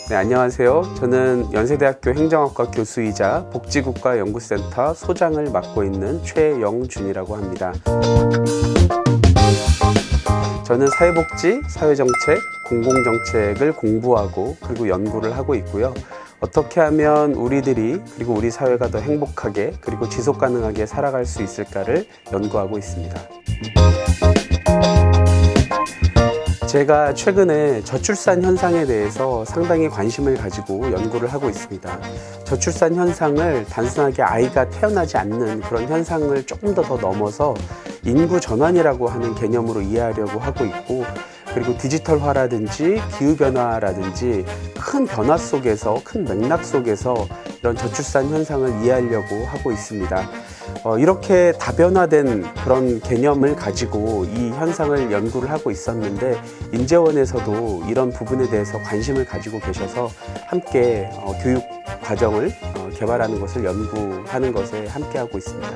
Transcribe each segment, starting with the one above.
네, 안녕하세요. 저는 연세대학교 행정학과 교수이자 복지국가연구센터 소장을 맡고 있는 최영준이라고 합니다. 저는 사회복지, 사회정책, 공공정책을 공부하고 그리고 연구를 하고 있고요. 어떻게 하면 우리들이 그리고 우리 사회가 더 행복하게 그리고 지속가능하게 살아갈 수 있을까를 연구하고 있습니다. 제가 최근에 저출산 현상에 대해서 상당히 관심을 가지고 연구를 하고 있습니다. 저출산 현상을 단순하게 아이가 태어나지 않는 그런 현상을 조금 더 넘어서 인구 전환이라고 하는 개념으로 이해하려고 하고 있고, 그리고 디지털화라든지 기후변화라든지 큰 변화 속에서, 큰 맥락 속에서 이런 저출산 현상을 이해하려고 하고 있습니다. 이렇게 다변화된 그런 개념을 가지고 이 현상을 연구를 하고 있었는데, 인재원에서도 이런 부분에 대해서 관심을 가지고 계셔서 함께 교육 과정을 개발하는 것을 연구하는 것에 함께하고 있습니다.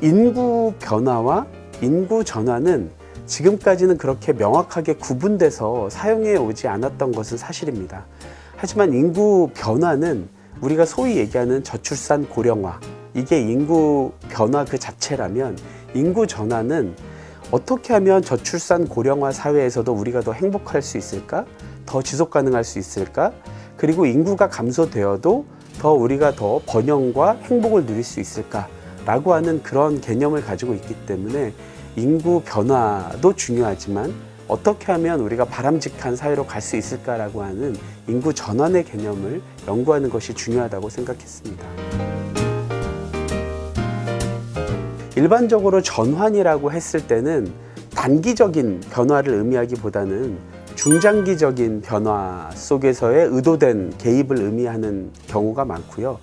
인구 변화와 인구 전환은 지금까지는 그렇게 명확하게 구분돼서 사용해 오지 않았던 것은 사실입니다. 하지만 인구 변화는 우리가 소위 얘기하는 저출산 고령화, 이게 인구 변화 그 자체라면, 인구 전환은 어떻게 하면 저출산 고령화 사회에서도 우리가 더 행복할 수 있을까? 더 지속 가능할 수 있을까? 그리고 인구가 감소되어도 더 우리가 더 번영과 행복을 누릴 수 있을까? 라고 하는 그런 개념을 가지고 있기 때문에 인구 변화도 중요하지만 어떻게 하면 우리가 바람직한 사회로 갈 수 있을까라고 하는 인구 전환의 개념을 연구하는 것이 중요하다고 생각했습니다. 일반적으로 전환이라고 했을 때는 단기적인 변화를 의미하기보다는 중장기적인 변화 속에서의 의도된 개입을 의미하는 경우가 많고요.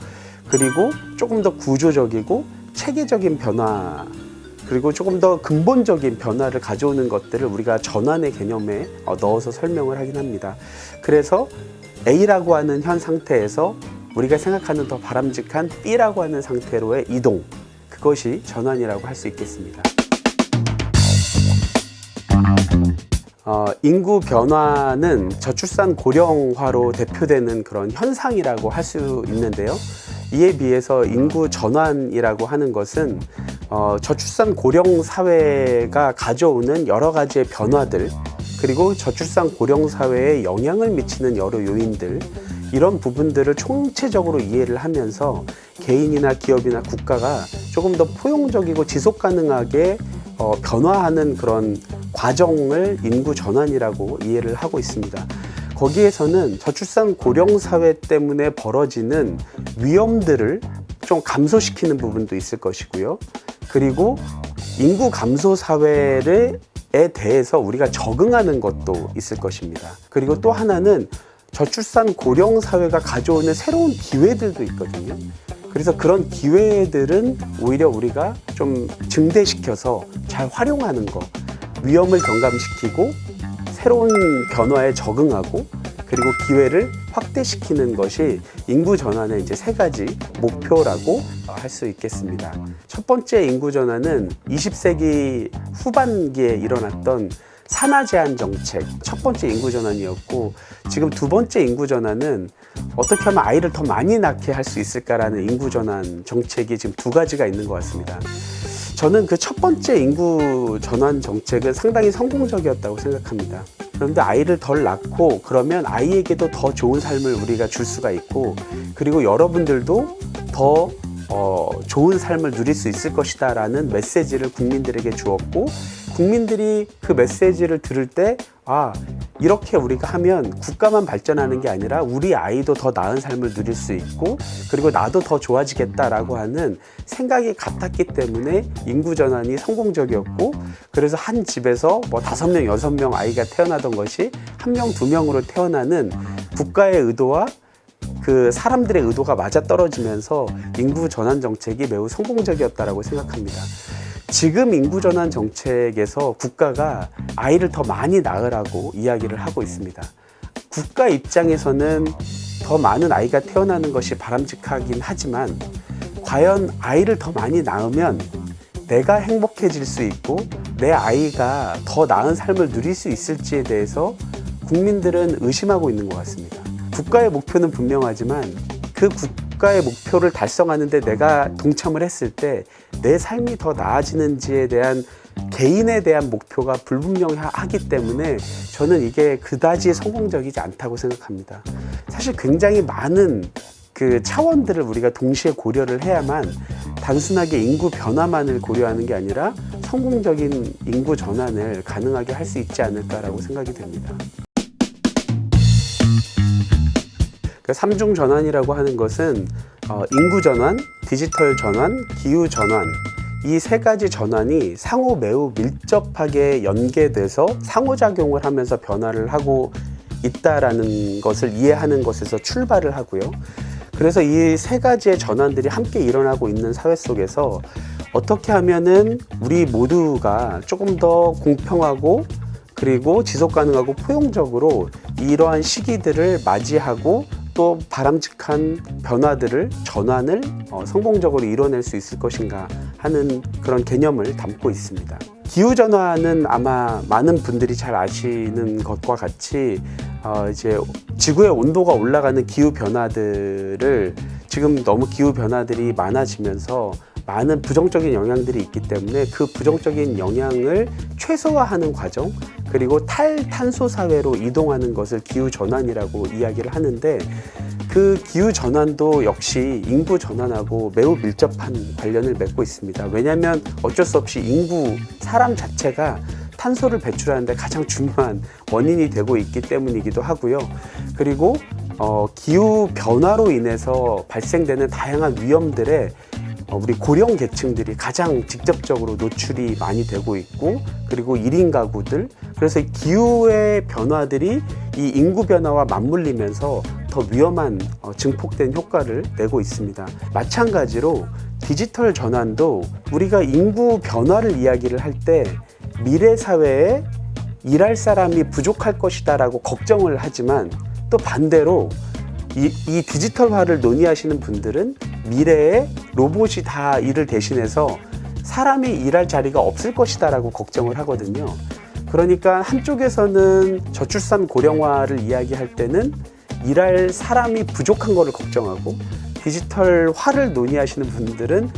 그리고 조금 더 구조적이고 체계적인 변화, 그리고 조금 더 근본적인 변화를 가져오는 것들을 우리가 전환의 개념에 넣어서 설명을 하긴 합니다. 그래서 A라고 하는 현 상태에서 우리가 생각하는 더 바람직한 B라고 하는 상태로의 이동, 그것이 전환이라고 할 수 있겠습니다. 인구 변화는 저출산 고령화로 대표되는 그런 현상이라고 할 수 있는데요. 이에 비해서 인구 전환이라고 하는 것은 저출산 고령 사회가 가져오는 여러 가지의 변화들, 그리고 저출산 고령 사회에 영향을 미치는 여러 요인들, 이런 부분들을 총체적으로 이해를 하면서 개인이나 기업이나 국가가 조금 더 포용적이고 지속 가능하게 변화하는 그런 과정을 인구 전환이라고 이해를 하고 있습니다. 거기에서는 저출산 고령 사회 때문에 벌어지는 위험들을 좀 감소시키는 부분도 있을 것이고요. 그리고 인구 감소 사회에 대해서 우리가 적응하는 것도 있을 것입니다. 그리고 또 하나는 저출산 고령 사회가 가져오는 새로운 기회들도 있거든요. 그래서 그런 기회들은 오히려 우리가 좀 증대시켜서 잘 활용하는 거, 위험을 경감시키고 새로운 변화에 적응하고 그리고 기회를 확대시키는 것이 인구 전환의 이제 세 가지 목표라고 할 수 있겠습니다. 첫 번째 인구 전환은 20세기 후반기에 일어났던 산하 제한 정책, 첫 번째 인구 전환이었고, 지금 두 번째 인구 전환은 어떻게 하면 아이를 더 많이 낳게 할 수 있을까라는 인구 전환 정책이 지금 두 가지가 있는 것 같습니다. 저는 그 첫 번째 인구 전환 정책은 상당히 성공적이었다고 생각합니다. 그런데 아이를 덜 낳고 그러면 아이에게도 더 좋은 삶을 우리가 줄 수가 있고, 그리고 여러분들도 더 좋은 삶을 누릴 수 있을 것이다 라는 메시지를 국민들에게 주었고, 국민들이 그 메시지를 들을 때 이렇게 우리가 하면 국가만 발전하는 게 아니라 우리 아이도 더 나은 삶을 누릴 수 있고, 그리고 나도 더 좋아지겠다라고 하는 생각이 같았기 때문에 인구 전환이 성공적이었고, 그래서 한 집에서 5명, 6명 아이가 태어나던 것이 1명, 2명으로 태어나는 국가의 의도와 그 사람들의 의도가 맞아떨어지면서 인구 전환 정책이 매우 성공적이었다고 생각합니다. 지금 인구 전환 정책에서 국가가 아이를 더 많이 낳으라고 이야기를 하고 있습니다. 국가 입장에서는 더 많은 아이가 태어나는 것이 바람직하긴 하지만, 과연 아이를 더 많이 낳으면 내가 행복해질 수 있고 내 아이가 더 나은 삶을 누릴 수 있을지에 대해서 국민들은 의심하고 있는 것 같습니다. 국가의 목표는 분명하지만 그 국가의 목표를 달성하는데 내가 동참을 했을 때 내 삶이 더 나아지는지에 대한 개인에 대한 목표가 불분명하기 때문에 저는 이게 그다지 성공적이지 않다고 생각합니다. 사실 굉장히 많은 그 차원들을 우리가 동시에 고려를 해야만 단순하게 인구 변화만을 고려하는 게 아니라 성공적인 인구 전환을 가능하게 할 수 있지 않을까라고 생각이 됩니다. 그 삼중 전환이라고 하는 것은 인구 전환, 디지털 전환, 기후 전환, 이 세 가지 전환이 상호 매우 밀접하게 연계돼서 상호작용을 하면서 변화를 하고 있다라는 것을 이해하는 것에서 출발을 하고요. 그래서 이 세 가지의 전환들이 함께 일어나고 있는 사회 속에서 어떻게 하면은 우리 모두가 조금 더 공평하고 그리고 지속 가능하고 포용적으로 이러한 시기들을 맞이하고 또 바람직한 변화들을 전환을 성공적으로 이뤄낼 수 있을 것인가 하는 그런 개념을 담고 있습니다. 기후전환은 아마 많은 분들이 잘 아시는 것과 같이 이제 지구의 온도가 올라가는 기후변화들을 지금 너무 기후변화들이 많아지면서 많은 부정적인 영향들이 있기 때문에 그 부정적인 영향을 최소화하는 과정, 그리고 탈탄소 사회로 이동하는 것을 기후전환이라고 이야기를 하는데, 그 기후전환도 역시 인구 전환하고 매우 밀접한 관련을 맺고 있습니다. 왜냐하면 어쩔 수 없이 사람 자체가 탄소를 배출하는데 가장 중요한 원인이 되고 있기 때문이기도 하고요. 그리고 기후 변화로 인해서 발생되는 다양한 위험들에 우리 고령 계층들이 가장 직접적으로 노출이 많이 되고 있고, 그리고 1인 가구들, 그래서 이 기후의 변화들이 이 인구 변화와 맞물리면서 더 위험한 증폭된 효과를 내고 있습니다. 마찬가지로 디지털 전환도 우리가 인구 변화를 이야기를 할 때 미래 사회에 일할 사람이 부족할 것이다 라고 걱정을 하지만, 또 반대로 이 디지털화를 논의하시는 분들은 미래에 로봇이 다 일을 대신해서 사람이 일할 자리가 없을 것이다 라고 걱정을 하거든요. 그러니까 한쪽에서는 저출산 고령화를 이야기할 때는 일할 사람이 부족한 거를 걱정하고, 디지털화를 논의하시는 분들은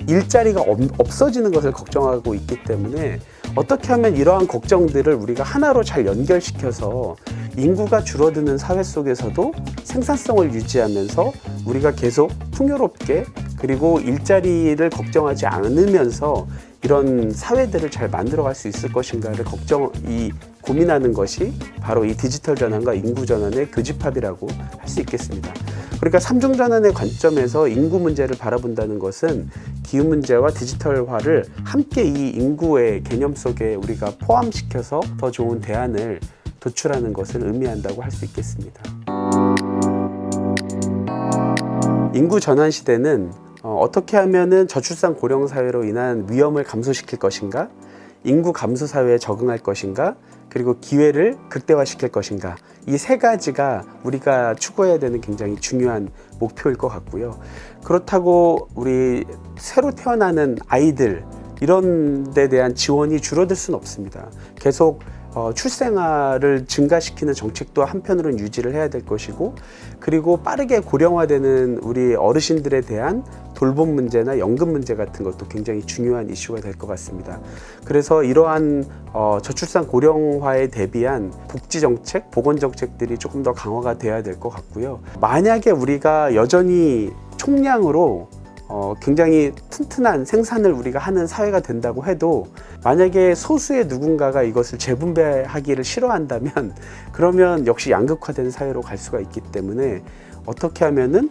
일자리가 없어지는 것을 걱정하고 있기 때문에 어떻게 하면 이러한 걱정들을 우리가 하나로 잘 연결시켜서 인구가 줄어드는 사회 속에서도 생산성을 유지하면서 우리가 계속 풍요롭게, 그리고 일자리를 걱정하지 않으면서 이런 사회들을 잘 만들어갈 수 있을 것인가를 고민하는 것이 바로 이 디지털 전환과 인구 전환의 교집합이라고 할 수 있겠습니다. 그러니까 삼중 전환의 관점에서 인구 문제를 바라본다는 것은 기후 문제와 디지털화를 함께 이 인구의 개념 속에 우리가 포함시켜서 더 좋은 대안을 도출하는 것을 의미한다고 할 수 있겠습니다. 인구 전환 시대는 어떻게 하면은 저출산 고령 사회로 인한 위험을 감소시킬 것인가, 인구 감소 사회에 적응할 것인가, 그리고 기회를 극대화시킬 것인가, 이 세 가지가 우리가 추구해야 되는 굉장히 중요한 목표일 것 같고요. 그렇다고 우리 새로 태어나는 아이들, 이런 데 대한 지원이 줄어들 수는 없습니다. 계속 출생아를 증가시키는 정책도 한편으로는 유지를 해야 될 것이고, 그리고 빠르게 고령화되는 우리 어르신들에 대한 돌봄 문제나 연금 문제 같은 것도 굉장히 중요한 이슈가 될 것 같습니다. 그래서 이러한 저출산 고령화에 대비한 복지 정책, 보건 정책들이 조금 더 강화가 돼야 될 것 같고요. 만약에 우리가 여전히 총량으로 굉장히 튼튼한 생산을 우리가 하는 사회가 된다고 해도, 만약에 소수의 누군가가 이것을 재분배하기를 싫어한다면 그러면 역시 양극화된 사회로 갈 수가 있기 때문에 어떻게 하면은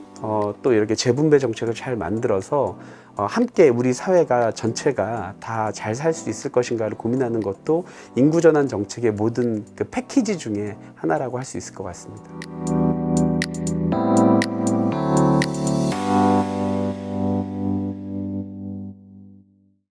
또 이렇게 재분배 정책을 잘 만들어서 함께 우리 사회가 전체가 다 잘 살 수 있을 것인가를 고민하는 것도 인구전환 정책의 모든 그 패키지 중에 하나라고 할 수 있을 것 같습니다.